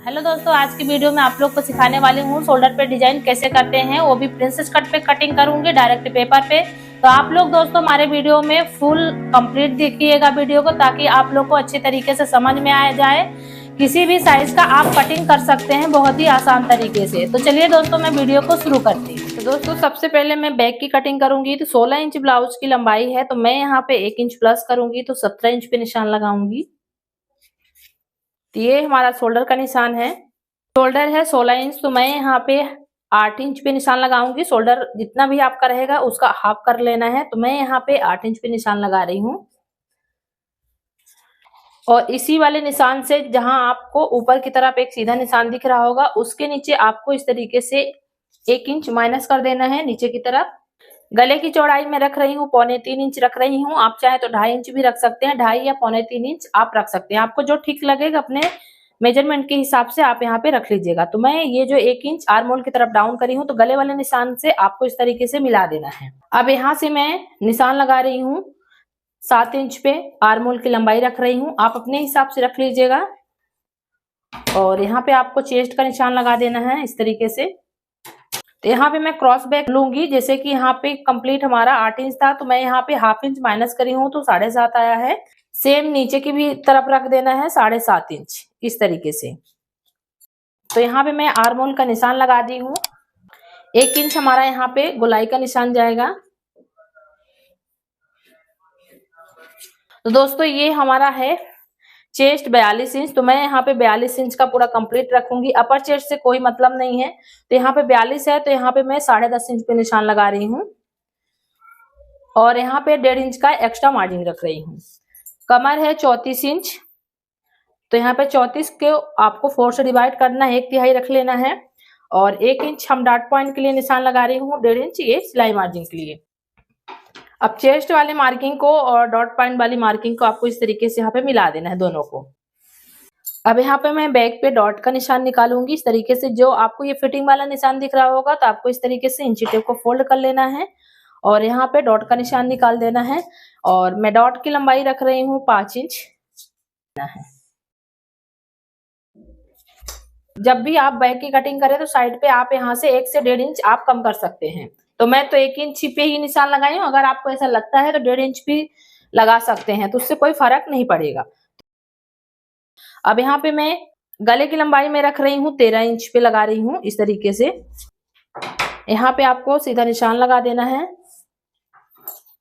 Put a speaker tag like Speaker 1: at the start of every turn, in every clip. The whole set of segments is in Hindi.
Speaker 1: हेलो दोस्तों, आज की वीडियो में आप लोग को सिखाने वाली हूँ शोल्डर पे डिजाइन कैसे करते हैं, वो भी प्रिंसेस कट पे कटिंग करूंगी डायरेक्ट पेपर पे। तो आप लोग दोस्तों हमारे वीडियो में फुल कंप्लीट देखिएगा वीडियो को, ताकि आप लोग को अच्छे तरीके से समझ में आ जाए। किसी भी साइज का आप कटिंग कर सकते हैं बहुत ही आसान तरीके से। तो चलिए दोस्तों मैं वीडियो को शुरू करती हूँ। तो दोस्तों सबसे पहले मैं बैक की कटिंग करूंगी। तो 16 इंच ब्लाउज की लंबाई है, तो मैं यहाँ पे 1 इंच प्लस करूंगी, तो 17 इंच पे निशान लगाऊंगी। तो ये हमारा शोल्डर का निशान है। शोल्डर है 16 इंच, तो मैं यहाँ पे 8 इंच पे निशान लगाऊंगी। शोल्डर जितना भी आपका रहेगा उसका हाफ कर लेना है, तो मैं यहाँ पे 8 इंच पे निशान लगा रही हूँ। और इसी वाले निशान से जहां आपको ऊपर की तरफ एक सीधा निशान दिख रहा होगा, उसके नीचे आपको इस तरीके से 1 इंच माइनस कर देना है नीचे की तरफ। गले की चौड़ाई में रख रही हूँ 3.25 इंच रख रही हूँ। आप चाहे तो 2.5 इंच भी रख सकते हैं, 2.5 या 3.25 इंच आप रख सकते हैं। आपको जो ठीक लगेगा अपने मेजरमेंट के हिसाब से आप यहाँ पे रख लीजिएगा। तो मैं ये जो 1 इंच आर्म होल की तरफ डाउन करी हूँ, तो गले वाले निशान से आपको इस तरीके से मिला देना है। अब यहाँ से मैं निशान लगा रही हूँ 7 इंच पे, आर्म होल की लंबाई रख रही हूँ, आप अपने हिसाब से रख लीजिएगा। और यहाँ पे आपको चेस्ट का निशान लगा देना है इस तरीके से। तो यहाँ पे मैं क्रॉस बैक लूंगी, जैसे कि यहाँ पे कंप्लीट हमारा 8 इंच था, तो मैं यहाँ पे हाफ इंच माइनस करी हूँ, तो 7.5 आया है। सेम नीचे की भी तरफ रख देना है 7.5 इंच इस तरीके से। तो यहाँ पे मैं आर्म होल का निशान लगा दी हूँ। 1 इंच हमारा यहाँ पे गोलाई का निशान जाएगा। तो दोस्तों ये हमारा है चेस्ट 42 इंच, तो मैं यहाँ पे 42 इंच का पूरा कंप्लीट रखूंगी। अपर चेस्ट से कोई मतलब नहीं है, तो यहाँ पे 42 है, तो यहाँ पे मैं 10.5 इंच पे निशान लगा रही हूँ। और यहाँ पे 1.5 इंच का एक्स्ट्रा मार्जिन रख रही हूँ। कमर है 34 इंच, तो यहाँ पे 34 के आपको 4 से डिवाइड करना है, 1/3 रख लेना है। और 1 इंच हम डॉट पॉइंट के लिए निशान लगा रही हूँ, 1.5 इंच ये सिलाई मार्जिन के लिए। अब चेस्ट वाली मार्किंग को और डॉट पॉइंट वाली मार्किंग को आपको इस तरीके से यहाँ पे मिला देना है दोनों को। अब यहाँ पे मैं बैक पे डॉट का निशान निकालूंगी इस तरीके से। जो आपको ये फिटिंग वाला निशान दिख रहा होगा, तो आपको इस तरीके से इंची टेप को फोल्ड कर लेना है और यहाँ पे डॉट का निशान निकाल देना है। और मैं डॉट की लंबाई रख रही हूँ 5 इंच है। जब भी आप बैक की कटिंग करें तो साइड पे आप यहाँ से 1 से 1.5 इंच आप कम कर सकते हैं। तो मैं तो 1 इंच पे ही निशान लगाई हूँ, अगर आपको ऐसा लगता है तो 1.5 इंच भी लगा सकते हैं, तो उससे कोई फर्क नहीं पड़ेगा। अब यहाँ पे मैं गले की लंबाई में रख रही हूँ 13 इंच पे लगा रही हूँ इस तरीके से। यहाँ पे आपको सीधा निशान लगा देना है।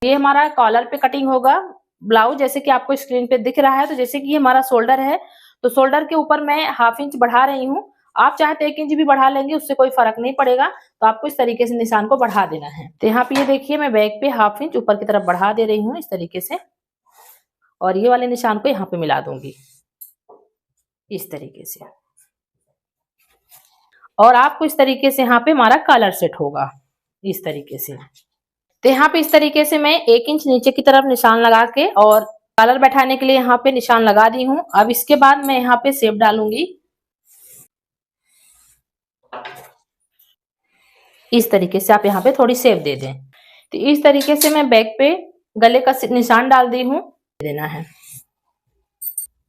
Speaker 1: ये हमारा कॉलर पे कटिंग होगा ब्लाउज, जैसे कि आपको स्क्रीन पे दिख रहा है। तो जैसे कि ये हमारा शोल्डर है, तो शोल्डर के ऊपर मैं हाफ इंच बढ़ा रही हूँ। आप चाहे तो 1 इंच भी बढ़ा लेंगे, उससे कोई फर्क नहीं पड़ेगा। तो आपको इस तरीके से निशान को बढ़ा देना है। तो यहाँ पे ये देखिए मैं बैक पे हाफ इंच ऊपर की तरफ बढ़ा दे रही हूँ इस तरीके से, और ये वाले निशान को यहाँ पे मिला दूंगी इस तरीके से। और आपको इस तरीके से यहाँ पे हमारा कॉलर सेट होगा इस तरीके से। तो यहाँ पे इस तरीके से मैं 1 इंच नीचे की तरफ निशान लगा के और कॉलर बैठाने के लिए यहाँ पे निशान लगा दी हूँ। अब इसके बाद मैं यहाँ पे शेप डालूंगी इस तरीके से। आप यहाँ पे थोड़ी शेप दे दें। तो इस तरीके से मैं बैक पे गले का निशान डाल दी हूँ, देना है।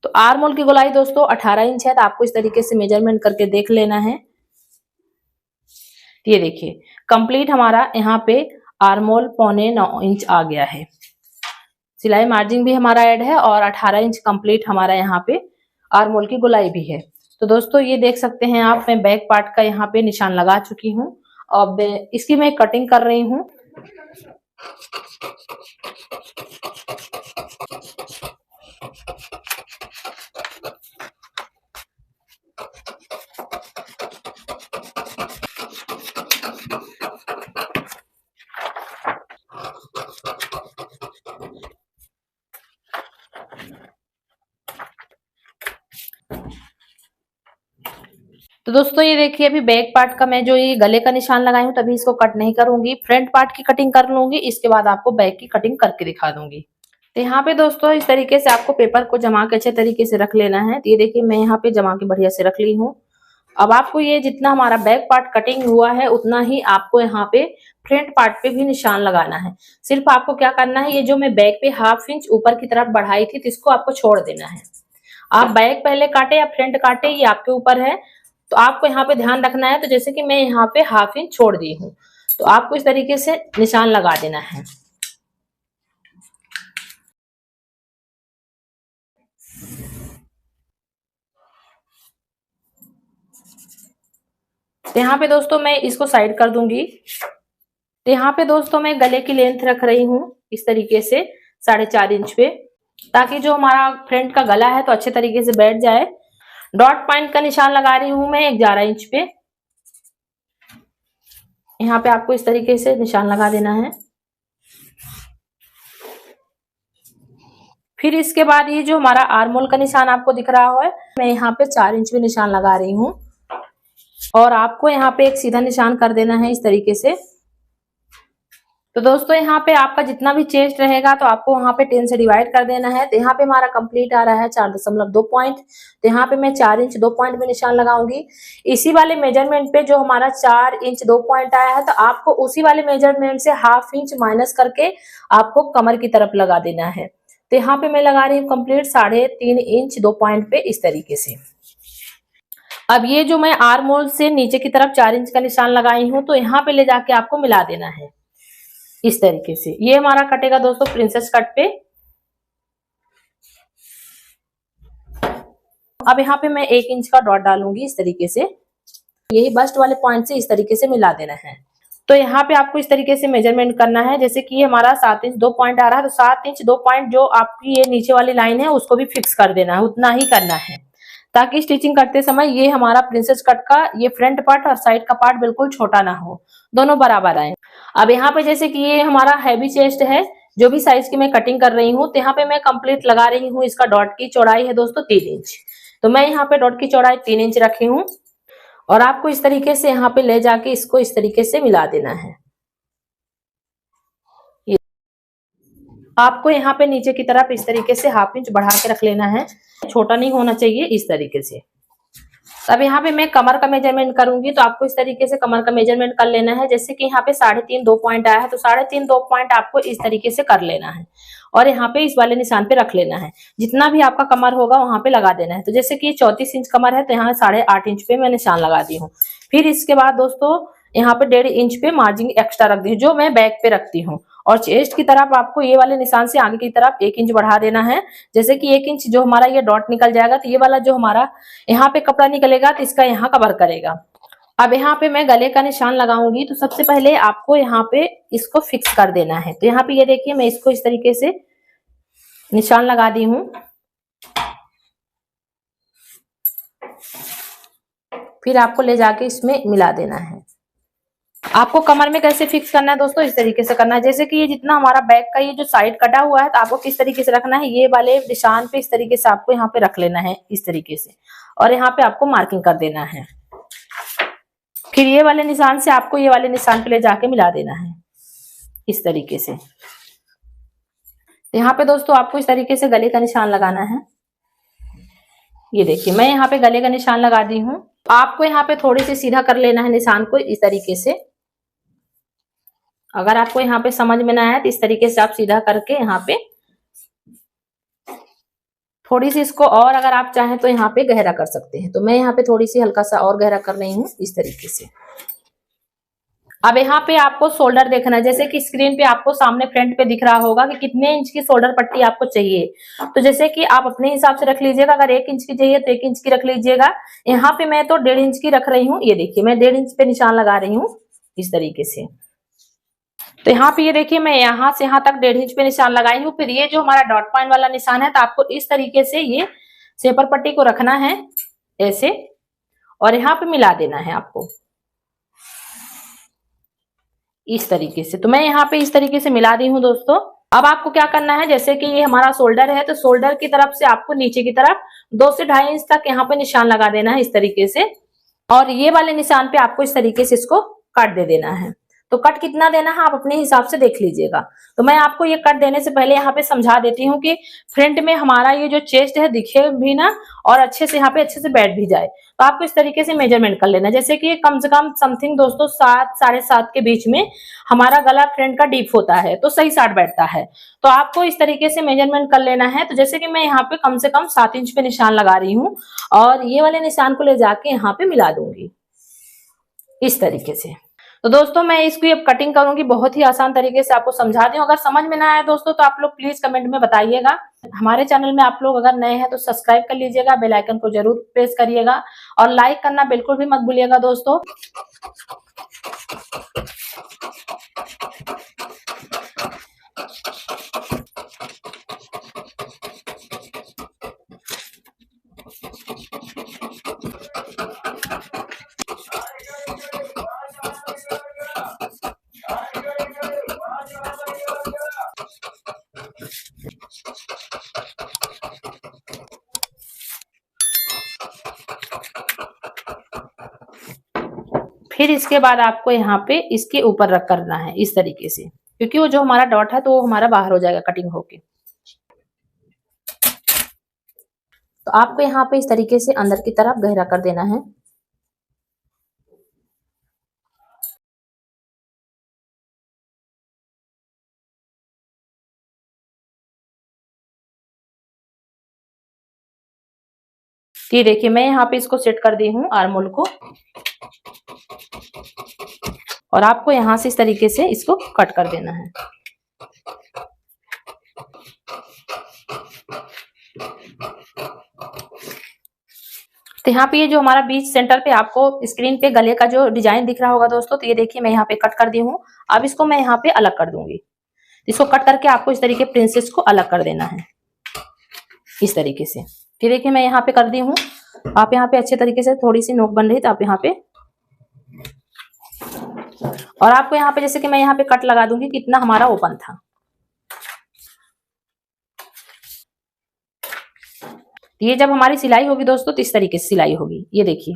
Speaker 1: तो आर्म होल की गोलाई दोस्तों 18 इंच है, तो आपको इस तरीके से मेजरमेंट करके देख लेना है। ये देखिए कंप्लीट हमारा यहाँ पे आर्म होल 9.25 इंच आ गया है। सिलाई मार्जिन भी हमारा ऐड है और 18 इंच कंप्लीट हमारा यहाँ पे आर्म होल की गोलाई भी है। तो दोस्तों ये देख सकते हैं आप, मैं बैक पार्ट का यहाँ पे निशान लगा चुकी हूँ। अब इसकी मैं कटिंग कर रही हूँ। तो दोस्तों ये देखिए अभी बैक पार्ट का मैं जो ये गले का निशान लगाई हूँ, तभी इसको कट नहीं करूंगी, फ्रंट पार्ट की कटिंग कर लूंगी। इसके बाद आपको बैक की कटिंग करके दिखा दूंगी। तो यहाँ पे दोस्तों इस तरीके से आपको पेपर को जमा के अच्छे तरीके से रख लेना है। तो ये देखिए मैं यहाँ पे जमा के बढ़िया से रख ली हूँ। अब आपको ये जितना हमारा बैक पार्ट कटिंग हुआ है, उतना ही आपको यहाँ पे फ्रंट पार्ट पे भी निशान लगाना है। सिर्फ आपको क्या करना है, ये जो मैं बैक पे हाफ इंच ऊपर की तरफ बढ़ाई थी, तो इसको आपको छोड़ देना है। आप बैक पहले काटे या फ्रंट काटे ये आपके ऊपर है। तो आपको यहाँ पे ध्यान रखना है। तो जैसे कि मैं यहाँ पे हाफ इंच छोड़ दी हूँ, तो आपको इस तरीके से निशान लगा देना है। तो यहाँ पे दोस्तों मैं इसको साइड कर दूंगी। तो यहाँ पे दोस्तों मैं गले की लेंथ रख रही हूँ इस तरीके से 4.5 इंच पे, ताकि जो हमारा फ्रंट का गला है तो अच्छे तरीके से बैठ जाए। डॉट पॉइंट का निशान लगा रही हूँ मैं 11 इंच पे। यहाँ पे आपको इस तरीके से निशान लगा देना है। फिर इसके बाद ये जो हमारा आर्म होल का निशान आपको दिख रहा है, मैं यहाँ पे 4 इंच पे निशान लगा रही हूँ और आपको यहाँ पे एक सीधा निशान कर देना है इस तरीके से। तो दोस्तों यहाँ पे आपका जितना भी चेस्ट रहेगा तो आपको वहां पे 10 से डिवाइड कर देना है। तो यहाँ पे हमारा कंप्लीट आ रहा है 4.2 पॉइंट। तो यहाँ पे मैं 4 इंच 2 पॉइंट में निशान लगाऊंगी। इसी वाले मेजरमेंट पे जो हमारा 4 इंच 2 पॉइंट आया है, तो आपको उसी वाले मेजरमेंट से हाफ इंच माइनस करके आपको कमर की तरफ लगा देना है। तो यहाँ पे मैं लगा रही हूँ कंप्लीट 3.5 इंच 2 पॉइंट पे इस तरीके से। अब ये जो मैं आर्म होल से नीचे की तरफ 4 इंच का निशान लगाई हूँ, तो यहाँ पे ले जाके आपको मिला देना है इस तरीके से। ये हमारा कटेगा दोस्तों प्रिंसेस कट पे। अब यहाँ पे मैं 1 इंच का डॉट डालूंगी इस तरीके से। यही बस्ट वाले पॉइंट से इस तरीके से मिला देना है। तो यहाँ पे आपको इस तरीके से मेजरमेंट करना है। जैसे कि ये हमारा 7 इंच 2 पॉइंट आ रहा है, तो 7 इंच 2 पॉइंट जो आपकी ये नीचे वाली लाइन है उसको भी फिक्स कर देना है, उतना ही करना है, ताकि स्टिचिंग करते समय ये हमारा प्रिंसेस कट का ये फ्रंट पार्ट और साइड का पार्ट बिल्कुल छोटा ना हो, दोनों बराबर आए। अब यहाँ पे जैसे कि ये हमारा हैवी चेस्ट है, जो भी साइज की मैं कटिंग कर रही हूँ, तो यहाँ पे मैं कंप्लीट लगा रही हूँ। इसका डॉट की चौड़ाई है दोस्तों 3 इंच। तो मैं यहाँ पे डॉट की चौड़ाई 3 इंच रखी हूँ और आपको इस तरीके से यहाँ पे ले जाके इसको इस तरीके से मिला देना है। आपको यहाँ पे नीचे की तरफ इस तरीके से हाफ इंच बढ़ा के रख लेना है, छोटा नहीं होना चाहिए इस तरीके से। अब यहाँ पे मैं कमर का मेजरमेंट करूंगी, तो आपको इस तरीके से कमर का मेजरमेंट कर लेना है। जैसे कि यहाँ पे 3.5 2 पॉइंट आया है, तो 3.5 2 पॉइंट आपको इस तरीके से कर लेना है और यहाँ पे इस वाले निशान पे रख लेना है। जितना भी आपका कमर होगा वहां पे लगा देना है। तो जैसे कि 34 इंच कमर है, तो यहाँ 8.5 इंच पे मैं निशान लगा दी हूँ। फिर इसके बाद दोस्तों यहाँ पे 1.5 इंच पे मार्जिन एक्स्ट्रा रख दी, जो मैं बैक पे रखती हूँ। और चेस्ट की तरफ आपको ये वाले निशान से आगे की तरफ 1 इंच बढ़ा देना है। जैसे कि 1 इंच जो हमारा ये डॉट निकल जाएगा, तो ये वाला जो हमारा यहाँ पे कपड़ा निकलेगा, तो इसका यहाँ कवर करेगा। अब यहाँ पे मैं गले का निशान लगाऊंगी, तो सबसे पहले आपको यहाँ पे इसको फिक्स कर देना है। तो यहाँ पे ये देखिए मैं इसको इस तरीके से निशान लगा दी हूँ। फिर आपको ले जाके इसमें मिला देना है। आपको कमर में कैसे फिक्स करना है दोस्तों, इस तरीके से करना है। जैसे कि ये जितना हमारा बैक का ये जो साइड कटा हुआ है, तो आपको किस तरीके से रखना है, ये वाले निशान पे इस तरीके से आपको यहाँ पे रख लेना है इस तरीके से, और यहाँ पे आपको मार्किंग कर देना है। फिर ये वाले निशान से आपको ये वाले निशान पे ले जाके मिला देना है इस तरीके से। यहाँ पे दोस्तों आपको इस तरीके से गले का निशान लगाना है। ये देखिए मैं यहाँ पे गले का निशान लगा दी हूँ। आपको यहाँ पे थोड़ी सी सीधा कर लेना है निशान को इस तरीके से। अगर आपको यहाँ पे समझ में ना आए तो इस तरीके से आप सीधा करके यहाँ पे थोड़ी सी इसको, और अगर आप चाहें तो यहाँ पे गहरा कर सकते हैं। तो मैं यहाँ पे थोड़ी सी हल्का सा और गहरा कर रही हूँ इस तरीके से। अब यहाँ पे आपको शोल्डर देखना है। जैसे कि स्क्रीन पे आपको सामने फ्रंट पे दिख रहा होगा कि कितने इंच की शोल्डर पट्टी आपको चाहिए। तो जैसे कि आप अपने हिसाब से रख लीजिएगा। अगर 1 इंच की चाहिए तो 1 इंच की रख लीजिएगा। यहाँ पे मैं तो 1.5 इंच की रख रही हूँ। ये देखिए मैं 1.5 इंच पे निशान लगा रही हूँ इस तरीके से। तो यहाँ पे ये देखिए मैं यहाँ से यहाँ तक 1.5 इंच पे निशान लगाई हूँ। फिर ये जो हमारा डॉट पॉइंट वाला निशान है, तो आपको इस तरीके से ये शेपर पट्टी को रखना है ऐसे, और यहाँ पे मिला देना है आपको इस तरीके से। तो मैं यहाँ पे इस तरीके से मिला दी हूँ दोस्तों। अब आपको क्या करना है, जैसे कि ये हमारा शोल्डर है, तो शोल्डर की तरफ से आपको नीचे की तरफ 2 से 2.5 इंच तक यहाँ पे निशान लगा देना है इस तरीके से, और ये वाले निशान पे आपको इस तरीके से इसको कट दे देना है। तो कट कितना देना है आप अपने हिसाब से देख लीजिएगा। तो मैं आपको ये कट देने से पहले यहाँ पे समझा देती हूँ कि फ्रंट में हमारा ये जो चेस्ट है दिखे भी ना, और अच्छे से यहाँ पे अच्छे से बैठ भी जाए। तो आपको इस तरीके से मेजरमेंट कर लेना। जैसे कि कम से कम समथिंग दोस्तों 7 साढ़े 7 के बीच में हमारा गला फ्रंट का डीप होता है, तो सही साट बैठता है। तो आपको इस तरीके से मेजरमेंट कर लेना है। तो जैसे कि मैं यहाँ पे कम से कम 7 इंच पे निशान लगा रही हूँ और ये वाले निशान को ले जाके यहाँ पे मिला दूंगी इस तरीके से। तो दोस्तों मैं इसकी अब कटिंग करूंगी, बहुत ही आसान तरीके से आपको समझा दी हूँ। अगर समझ में ना आया दोस्तों तो आप लोग प्लीज कमेंट में बताइएगा। हमारे चैनल में आप लोग अगर नए हैं तो सब्सक्राइब कर लीजिएगा, बेल आइकन को जरूर प्रेस करिएगा और लाइक करना बिल्कुल भी मत भूलिएगा दोस्तों। फिर इसके बाद आपको यहाँ पे इसके ऊपर रख करना है इस तरीके से, क्योंकि वो जो हमारा डॉट है तो वो हमारा बाहर हो जाएगा कटिंग होके। तो आपको यहाँ पे इस तरीके से अंदर की तरफ गहरा कर देना है। ये देखिए मैं यहाँ पे इसको सेट कर दी हूँ आर्मोल को, और आपको यहाँ से इस तरीके से इसको कट कर देना है। तो यहाँ पे ये जो हमारा बीच सेंटर पे आपको स्क्रीन पे गले का जो डिजाइन दिख रहा होगा दोस्तों, तो ये देखिए मैं यहाँ पे कट कर दी हूँ। अब इसको मैं यहाँ पे अलग कर दूंगी। इसको कट करके आपको इस तरीके प्रिंसेस को अलग कर देना है इस तरीके से। फिर देखिए मैं यहाँ पे कर दी हूँ। आप यहाँ पे अच्छे तरीके से, थोड़ी सी नोक बन रही तो आप यहाँ पे, और आपको यहाँ पे जैसे कि मैं यहाँ पे कट लगा दूंगी कितना हमारा ओपन था। ये जब हमारी सिलाई होगी दोस्तों तो इस तरीके से सिलाई होगी, ये देखिए।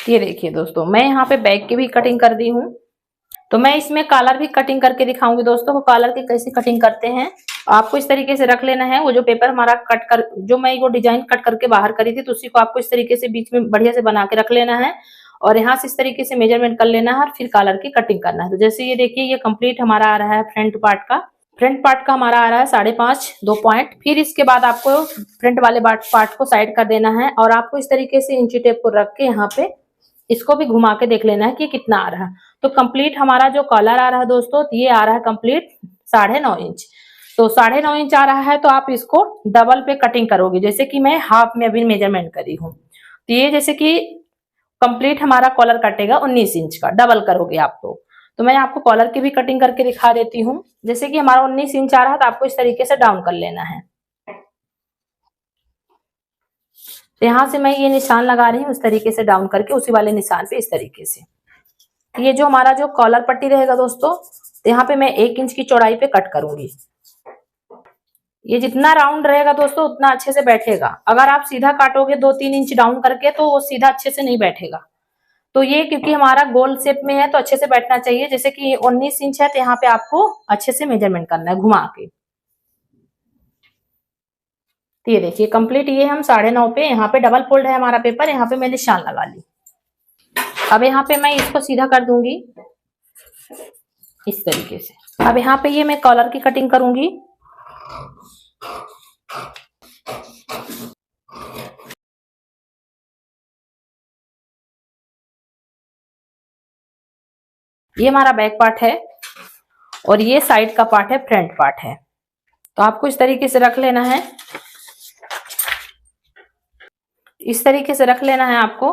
Speaker 1: ये देखिए दोस्तों मैं यहाँ पे बैक की भी कटिंग कर दी हूँ। तो मैं इसमें कॉलर भी कटिंग करके दिखाऊंगी दोस्तों को, कॉलर की कैसे कटिंग करते हैं। आपको इस तरीके से रख लेना है। वो जो पेपर हमारा कट कर, जो मैं वो डिजाइन कट करके बाहर करी थी, तो उसी को आपको इस तरीके से बीच में बढ़िया से बना के रख लेना है और यहाँ से इस तरीके से मेजरमेंट कर लेना है और फिर कॉलर की कटिंग करना है। तो जैसे ये देखिए ये कंप्लीट हमारा आ रहा है फ्रंट पार्ट का हमारा आ रहा है 5.5 2 पॉइंट। फिर इसके बाद आपको फ्रंट वाले पार्ट को साइड कर देना है और आपको इस तरीके से इंची टेप को रख के यहाँ पे इसको भी घुमा के देख लेना है कि कितना आ रहा है। तो कंप्लीट हमारा जो कॉलर आ रहा है दोस्तों, ये आ रहा है कंप्लीट 9.5 इंच। तो 9.5 इंच आ रहा है तो आप इसको डबल पे कटिंग करोगे, जैसे कि मैं हाफ में अभी मेजरमेंट करी हूँ। तो ये जैसे कि कंप्लीट हमारा कॉलर कटेगा 19 इंच का, डबल करोगे आप तो मैं आपको कॉलर की भी कटिंग करके दिखा देती हूँ। जैसे कि हमारा 19 इंच आ रहा है तो आपको इस तरीके से डाउन कर लेना है। तो यहाँ से मैं ये निशान लगा रही हूँ उस तरीके से डाउन करके उसी वाले निशान पे इस तरीके से। ये जो हमारा जो कॉलर पट्टी रहेगा दोस्तों, तो यहाँ पे मैं 1 इंच की चौड़ाई पे कट करूंगी। ये जितना राउंड रहेगा दोस्तों उतना अच्छे से बैठेगा। अगर आप सीधा काटोगे 2-3 इंच डाउन करके तो वो सीधा अच्छे से नहीं बैठेगा। तो ये क्योंकि हमारा गोल शेप में है तो अच्छे से बैठना चाहिए। जैसे कि 19 इंच है तो यहाँ पे आपको अच्छे से मेजरमेंट करना है घुमा के। तो ये देखिए कंप्लीट ये हम 9.5 पे, यहाँ पे डबल फोल्ड है हमारा पेपर, यहाँ पे मैंने निशान लगा ली। अब यहाँ पे मैं इसको सीधा कर दूंगी इस तरीके से। अब यहाँ पे ये मैं कॉलर की कटिंग करूंगी। ये हमारा बैक पार्ट है और ये साइड का पार्ट है, फ्रंट पार्ट है। तो आपको इस तरीके से रख लेना है, इस तरीके से रख लेना है आपको।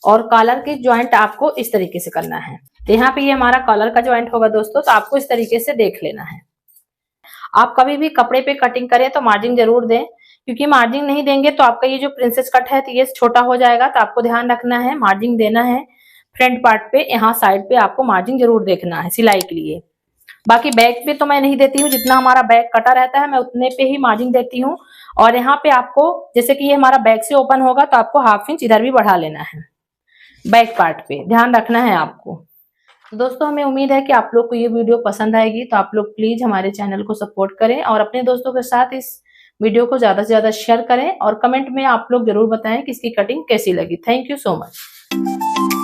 Speaker 1: और कॉलर की ज्वाइंट आपको इस तरीके से करना है। तो यहाँ पे ये हमारा कॉलर का ज्वाइंट होगा दोस्तों, तो आपको इस तरीके से देख लेना है। आप कभी भी कपड़े पे कटिंग करें तो मार्जिन जरूर दें, क्योंकि मार्जिन नहीं देंगे तो आपका ये जो प्रिंसेस कट है तो ये छोटा हो जाएगा। तो आपको ध्यान रखना है, मार्जिन देना है फ्रंट पार्ट पे, यहाँ साइड पे आपको मार्जिन जरूर देखना है सिलाई के लिए। बाकी बैक पे तो मैं नहीं देती हूँ, जितना हमारा बैक कटा रहता है मैं उतने पे ही मार्जिन देती हूँ। और यहाँ पे आपको जैसे कि ये हमारा बैक से ओपन होगा तो आपको 1/2 इंच इधर भी बढ़ा लेना है बैक पार्ट पे, ध्यान रखना है आपको। तो दोस्तों हमें उम्मीद है कि आप लोग को ये वीडियो पसंद आएगी, तो आप लोग प्लीज हमारे चैनल को सपोर्ट करें और अपने दोस्तों के साथ इस वीडियो को ज्यादा से ज्यादा शेयर करें और कमेंट में आप लोग जरूर बताएं कि इसकी कटिंग कैसी लगी। Thank you so much.